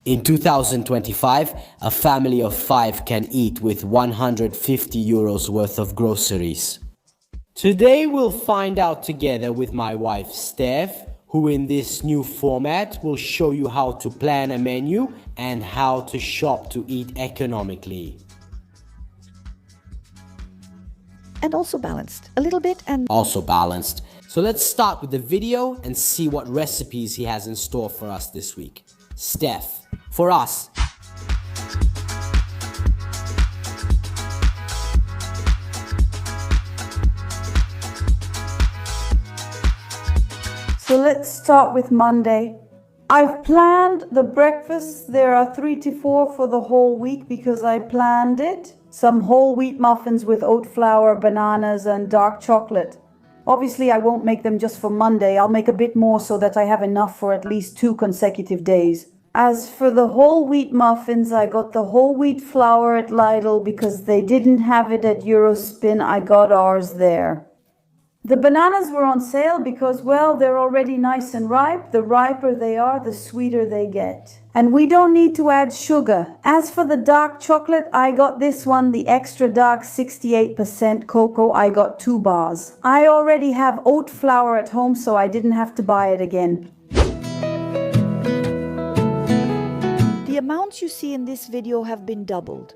In 2025, a family of 5 can eat with 150 euros worth of groceries. Today we'll find out together with my wife Steph, who in this new format will show you how to plan a menu and how to shop to eat economically. And also balanced, a little bit and Also balanced. So let's start with the video and see what recipes he has in store for us this week. Steph, for us. So let's start with Monday. I've planned the breakfast. There are 3 to 4 for the whole week because I planned it. Some whole wheat muffins with oat flour, bananas and dark chocolate. Obviously I won't make them just for Monday. I'll make a bit more so that I have enough for at least 2 consecutive days. As for the whole wheat muffins, I got the whole wheat flour at Lidl because they didn't have it at Eurospin. I got ours there. The bananas were on sale because, well, they're already nice and ripe. The riper they are, the sweeter they get. And we don't need to add sugar. As for the dark chocolate, I got this one, the extra dark 68% cocoa. I got 2 bars. I already have oat flour at home, so I didn't have to buy it again. the amounts you see in this video have been doubled.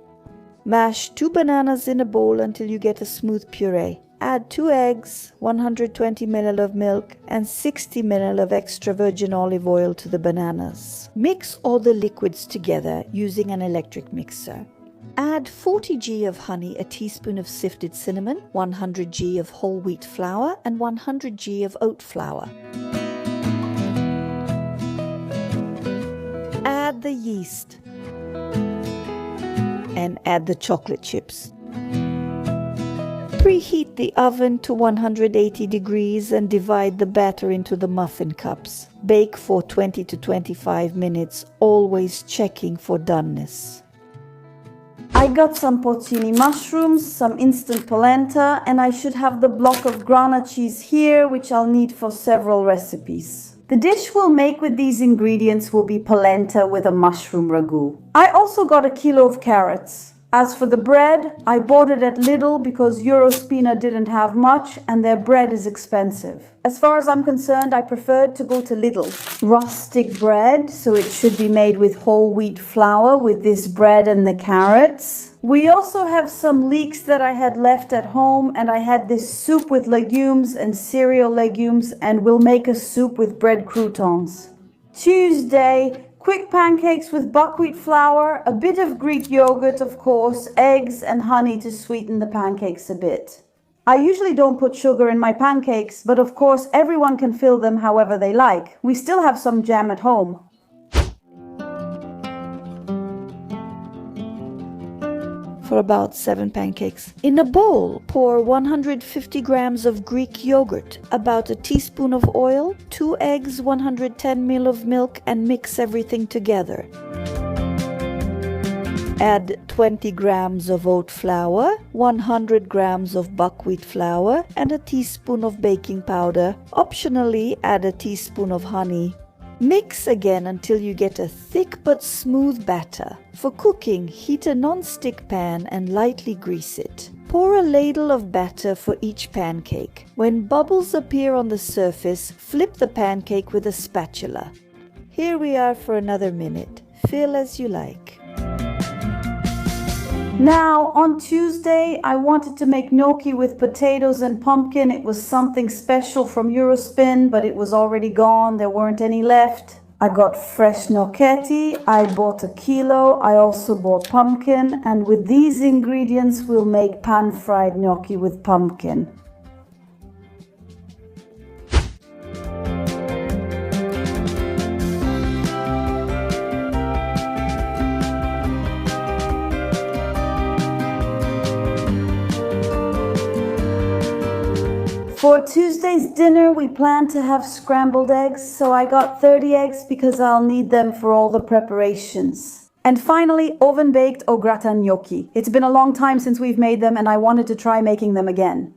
Mash 2 bananas in a bowl until you get a smooth puree. Add 2 eggs, 120 ml of milk and 60 ml of extra virgin olive oil to the bananas. Mix all the liquids together using an electric mixer. Add 40 g of honey, a teaspoon of sifted cinnamon, 100 g of whole wheat flour and 100 g of oat flour. Add the yeast and add the chocolate chips. Preheat the oven to 180 degrees and divide the batter into the muffin cups. Bake for 20 to 25 minutes, always checking for doneness. I got some porcini mushrooms, some instant polenta, and I should have the block of grana cheese here, which I'll need for several recipes. The dish we'll make with these ingredients will be polenta with a mushroom ragu. I also got a kilo of carrots. As for the bread, I bought it at Lidl because Eurospina didn't have much and their bread is expensive. As far as I'm concerned, I preferred to go to Lidl. Rustic bread, so it should be made with whole wheat flour with this bread and the carrots. We also have some leeks that I had left at home, and I had this soup with legumes and cereal legumes, and we'll make a soup with bread croutons. Tuesday, quick pancakes with buckwheat flour, a bit of Greek yogurt, of course, eggs and honey to sweeten the pancakes a bit. I usually don't put sugar in my pancakes, but of course everyone can fill them however they like. We still have some jam at home. For about 7 pancakes. In a bowl, pour 150 grams of Greek yogurt, about a teaspoon of oil, 2 eggs, 110 ml of milk, and mix everything together. Add 20 grams of oat flour, 100 grams of buckwheat flour, and a teaspoon of baking powder. Optionally, add a teaspoon of honey. Mix again until you get a thick but smooth batter. For cooking, heat a non-stick pan and lightly grease it. Pour a ladle of batter for each pancake. When bubbles appear on the surface, flip the pancake with a spatula. Here we are for another minute. Fill as you like. Now, on Tuesday, I wanted to make gnocchi with potatoes and pumpkin. It was something special from Eurospin, but it was already gone. There weren't any left. I got fresh gnocchetti. I bought a kilo. I also bought pumpkin. And with these ingredients, we'll make pan-fried gnocchi with pumpkin. For Tuesday's dinner, we plan to have scrambled eggs, so I got 30 eggs because I'll need them for all the preparations. And finally, oven-baked au gratin gnocchi. It's been a long time since we've made them and I wanted to try making them again.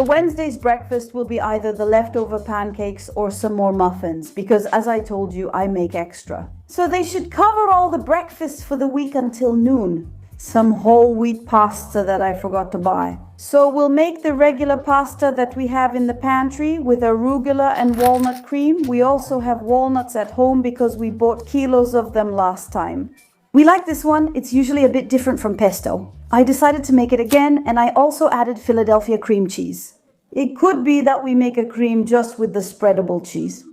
Wednesday's breakfast will be either the leftover pancakes or some more muffins, because as I told you, I make extra. So they should cover all the breakfasts for the week until noon. Some whole wheat pasta that I forgot to buy. So we'll make the regular pasta that we have in the pantry with arugula and walnut cream. We also have walnuts at home because we bought kilos of them last time. We like this one. It's usually a bit different from pesto. I decided to make it again, and I also added Philadelphia cream cheese. It could be that we make a cream just with the spreadable cheese.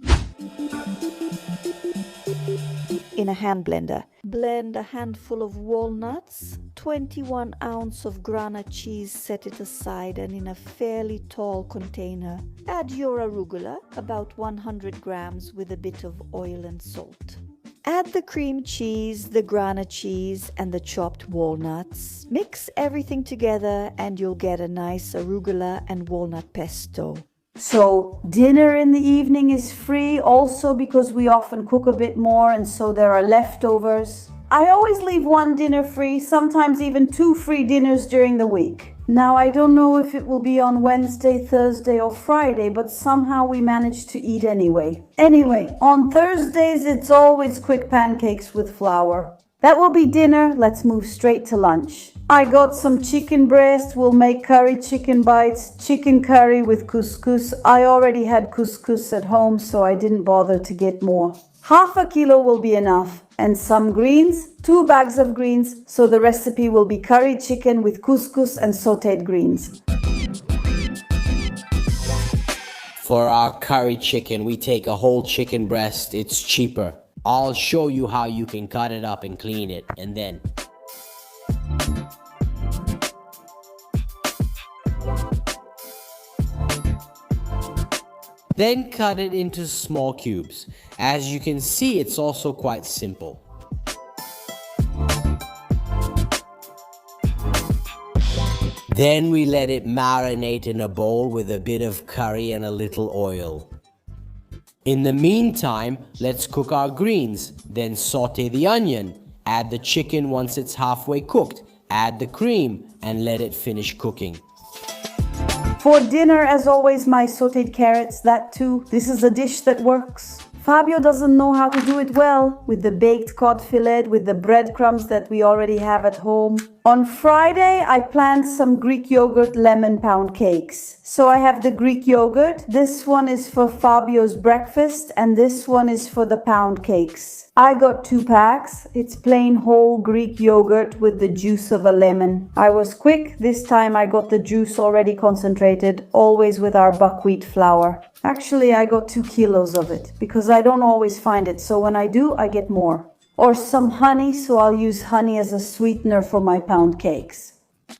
In a hand blender, blend a handful of walnuts, 21 ounces of grana cheese, set it aside, and in a fairly tall container, add your arugula, about 100 grams, with a bit of oil and salt. Add the cream cheese, the grana cheese, and the chopped walnuts. Mix everything together and you'll get a nice arugula and walnut pesto. So dinner in the evening is free also because we often cook a bit more and so there are leftovers. I always leave one dinner free, sometimes even 2 free dinners during the week. Now I don't know if it will be on Wednesday, Thursday or Friday, but somehow we manage to eat anyway. Anyway, on Thursdays it's always quick pancakes with flour. That will be dinner. Let's move straight to lunch. I got some chicken breast. We'll make curry chicken bites, chicken curry with couscous. I already had couscous at home, so I didn't bother to get more. Half a kilo will be enough. And some greens, 2 bags of greens. So the recipe will be curry chicken with couscous and sauteed greens. For our curry chicken, we take a whole chicken breast. It's cheaper. I'll show you how you can cut it up and clean it, and then cut it into small cubes. As you can see, it's also quite simple. Then we let it marinate in a bowl with a bit of curry and a little oil. In the meantime, let's cook our greens, then saute the onion, add the chicken once it's halfway cooked, add the cream, and let it finish cooking. For dinner, as always, my sauteed carrots, that too. This is a dish that works. Fabio doesn't know how to do it well, with the baked cod fillet, with the breadcrumbs that we already have at home. On Friday, I planned some Greek yogurt lemon pound cakes. So I have the Greek yogurt. This one is for Fabio's breakfast, and this one is for the pound cakes. I got 2 packs. It's plain whole Greek yogurt with the juice of a lemon. I was quick. This time I got the juice already concentrated, always with our buckwheat flour. Actually, I got 2 kilos of it because I don't always find it. So when I do, I get more. Or some honey, so I'll use honey as a sweetener for my pound cakes.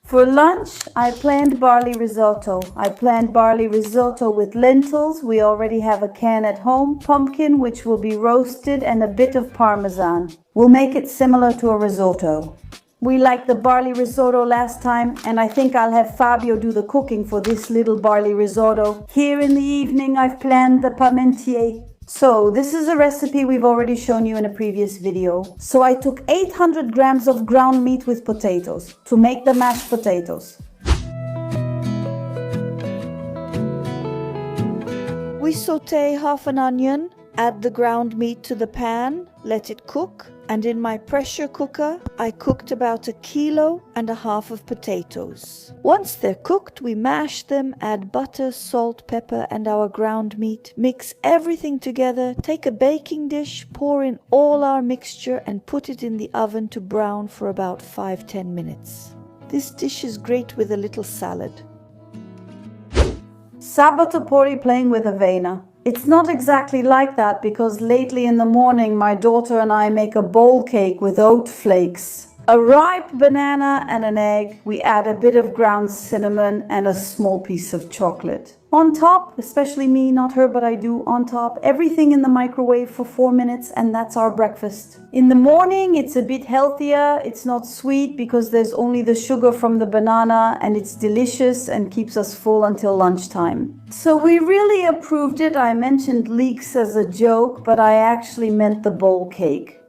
For lunch, I planned barley risotto. I planned barley risotto with lentils. We already have a can at home, pumpkin, which will be roasted, and a bit of parmesan. We'll make it similar to a risotto. We liked the barley risotto last time, and I think I'll have Fabio do the cooking for this little barley risotto. Here in the evening, I've planned the Parmentier. So this is a recipe we've already shown you in a previous video. So I took 800 grams of ground meat with potatoes to make the mashed potatoes. We saute half an onion, add the ground meat to the pan, let it cook, and in my pressure cooker, I cooked about 1.5 kilos of potatoes. Once they're cooked, we mash them, add butter, salt, pepper, and our ground meat. Mix everything together, take a baking dish, pour in all our mixture, and put it in the oven to brown for about 5-10 minutes. This dish is great with a little salad. Sabato pori playing with avena. It's not exactly like that because lately in the morning my daughter and I make a bowl cake with oat flakes, a ripe banana and an egg. We add a bit of ground cinnamon and a small piece of chocolate. On top, especially me, not her, but I do, on top, everything in the microwave for 4 minutes, and that's our breakfast. In the morning, it's a bit healthier. It's not sweet because there's only the sugar from the banana, and it's delicious and keeps us full until lunchtime. So we really approved it. I mentioned leeks as a joke, but I actually meant the bowl cake.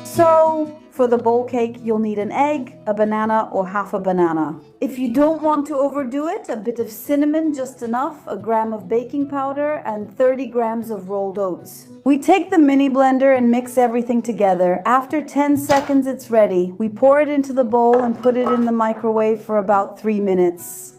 So For the bowl cake, you'll need an egg, a banana, or half a banana. If you don't want to overdo it, a bit of cinnamon, just enough, a gram of baking powder, and 30 grams of rolled oats. We take the mini blender and mix everything together. After 10 seconds, it's ready. We pour it into the bowl and put it in the microwave for about 3 minutes.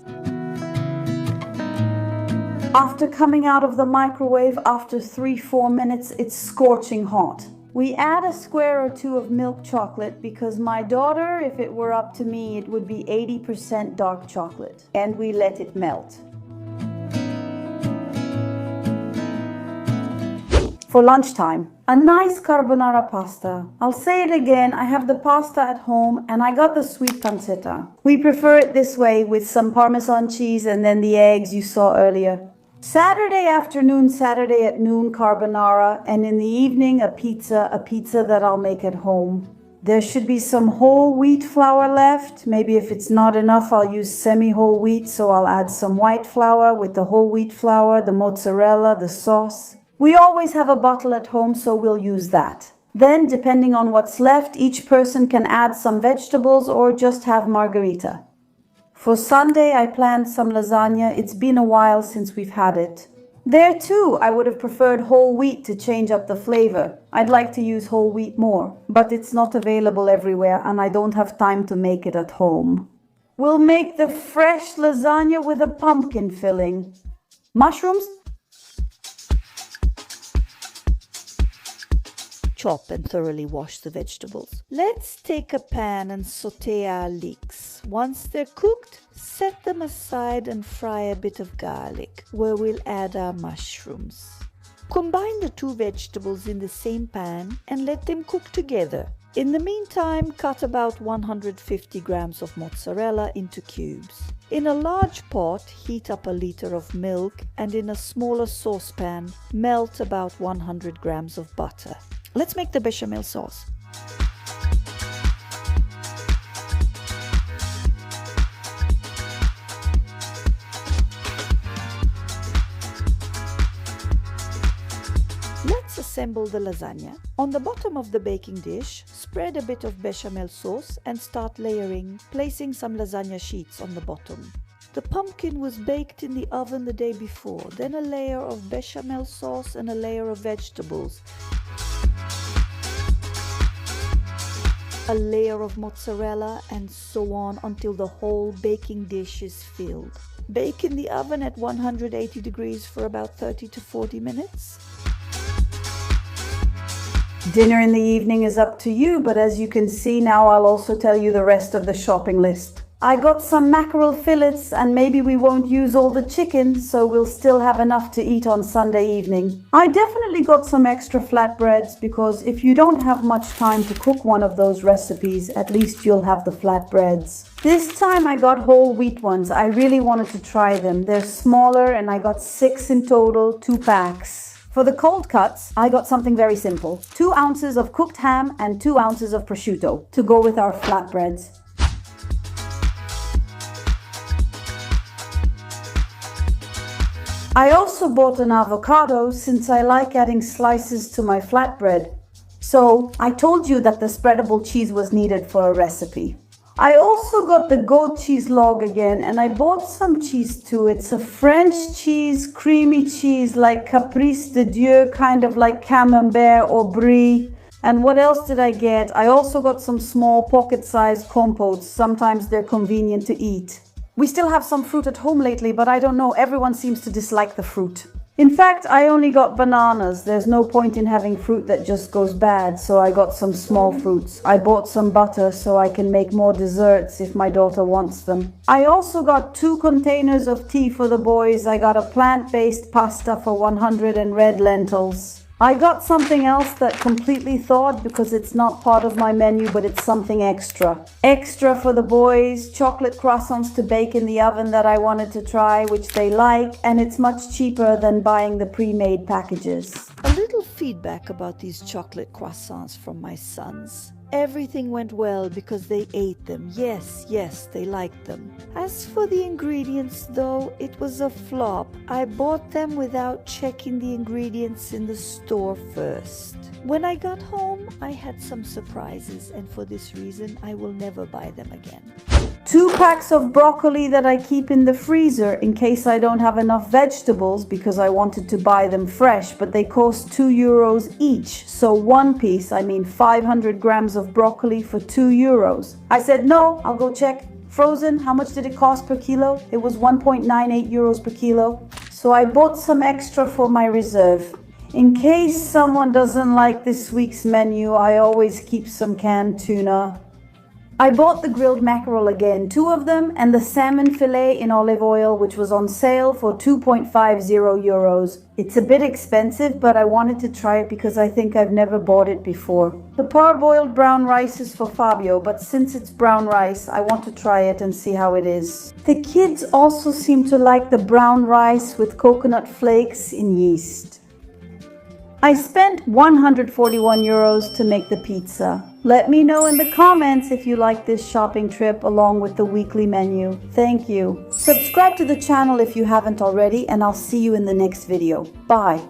After coming out of the microwave, after 3-4 minutes, it's scorching hot. We add a square or two of milk chocolate because my daughter, if it were up to me, it would be 80% dark chocolate. And we let it melt. For lunchtime, a nice carbonara pasta. I'll say it again, I have the pasta at home and I got the sweet pancetta. We prefer it this way with some Parmesan cheese and then the eggs you saw earlier. Saturday afternoon, Saturday at noon, carbonara, and in the evening, a pizza that I'll make at home. There should be some whole wheat flour left. Maybe if it's not enough, I'll use semi-whole wheat, so I'll add some white flour with the whole wheat flour, the mozzarella, the sauce. We always have a bottle at home, so we'll use that. Then, depending on what's left, each person can add some vegetables or just have margarita. For Sunday, I planned some lasagna. It's been a while since we've had it. There too, I would have preferred whole wheat to change up the flavor. I'd like to use whole wheat more, but it's not available everywhere and I don't have time to make it at home. We'll make the fresh lasagna with a pumpkin filling. Mushrooms? Chop and thoroughly wash the vegetables. Let's take a pan and saute our leeks. Once they're cooked, set them aside and fry a bit of garlic, where we'll add our mushrooms. Combine the two vegetables in the same pan and let them cook together. In the meantime, cut about 150 grams of mozzarella into cubes. In a large pot, heat up a liter of milk and in a smaller saucepan, melt about 100 grams of butter. Let's make the bechamel sauce. Let's assemble the lasagna. On the bottom of the baking dish, spread a bit of bechamel sauce and start layering, placing some lasagna sheets on the bottom. The pumpkin was baked in the oven the day before, then a layer of bechamel sauce and a layer of vegetables. A layer of mozzarella and so on until the whole baking dish is filled. Bake in the oven at 180 degrees for about 30 to 40 minutes. Dinner in the evening is up to you, but as you can see now, I'll also tell you the rest of the shopping list. I got some mackerel fillets and maybe we won't use all the chicken, so we'll still have enough to eat on Sunday evening. I definitely got some extra flatbreads because if you don't have much time to cook one of those recipes, at least you'll have the flatbreads. This time I got whole wheat ones. I really wanted to try them. They're smaller and I got 6 in total, 2 packs. For the cold cuts, I got something very simple. 2 ounces of cooked ham and 2 ounces of prosciutto to go with our flatbreads. I also bought an avocado since I like adding slices to my flatbread. So I told you that the spreadable cheese was needed for a recipe. I also got the goat cheese log again and I bought some cheese too. It's a French cheese, creamy cheese like Caprice de Dieu, kind of like Camembert or Brie. And what else did I get? I also got some small pocket-sized compotes. Sometimes they're convenient to eat. We still have some fruit at home lately, but I don't know, everyone seems to dislike the fruit. In fact, I only got bananas. There's no point in having fruit that just goes bad, so I got some small fruits. I bought some butter so I can make more desserts if my daughter wants them. I also got 2 containers of tea for the boys. I got a plant-based pasta for 100 and red lentils. I got something else that completely thawed because it's not part of my menu, but it's something extra. Extra for the boys, chocolate croissants to bake in the oven that I wanted to try, which they like, and it's much cheaper than buying the pre-made packages. A little feedback about these chocolate croissants from my sons. Everything went well because they ate them. Yes, they liked them. As for the ingredients though, it was a flop. I bought them without checking the ingredients in the store first. When I got home, I had some surprises, and for this reason, I will never buy them again. 2 packs of broccoli that I keep in the freezer in case I don't have enough vegetables because I wanted to buy them fresh, but they cost €2 each. So one piece, 500 grams of broccoli for €2. I said, no, I'll go check. Frozen, how much did it cost per kilo? It was 1.98 euros per kilo. So I bought some extra for my reserve. In case someone doesn't like this week's menu, I always keep some canned tuna. I bought the grilled mackerel again, 2 of them, and the salmon fillet in olive oil, which was on sale for 2.50 euros. It's a bit expensive, but I wanted to try it because I think I've never bought it before. The parboiled brown rice is for Fabio, but since it's brown rice, I want to try it and see how it is. The kids also seem to like the brown rice with coconut flakes in yeast. I spent 141 euros to make the pizza. Let me know in the comments if you like this shopping trip along with the weekly menu. Thank you. Subscribe to the channel if you haven't already, and I'll see you in the next video. Bye.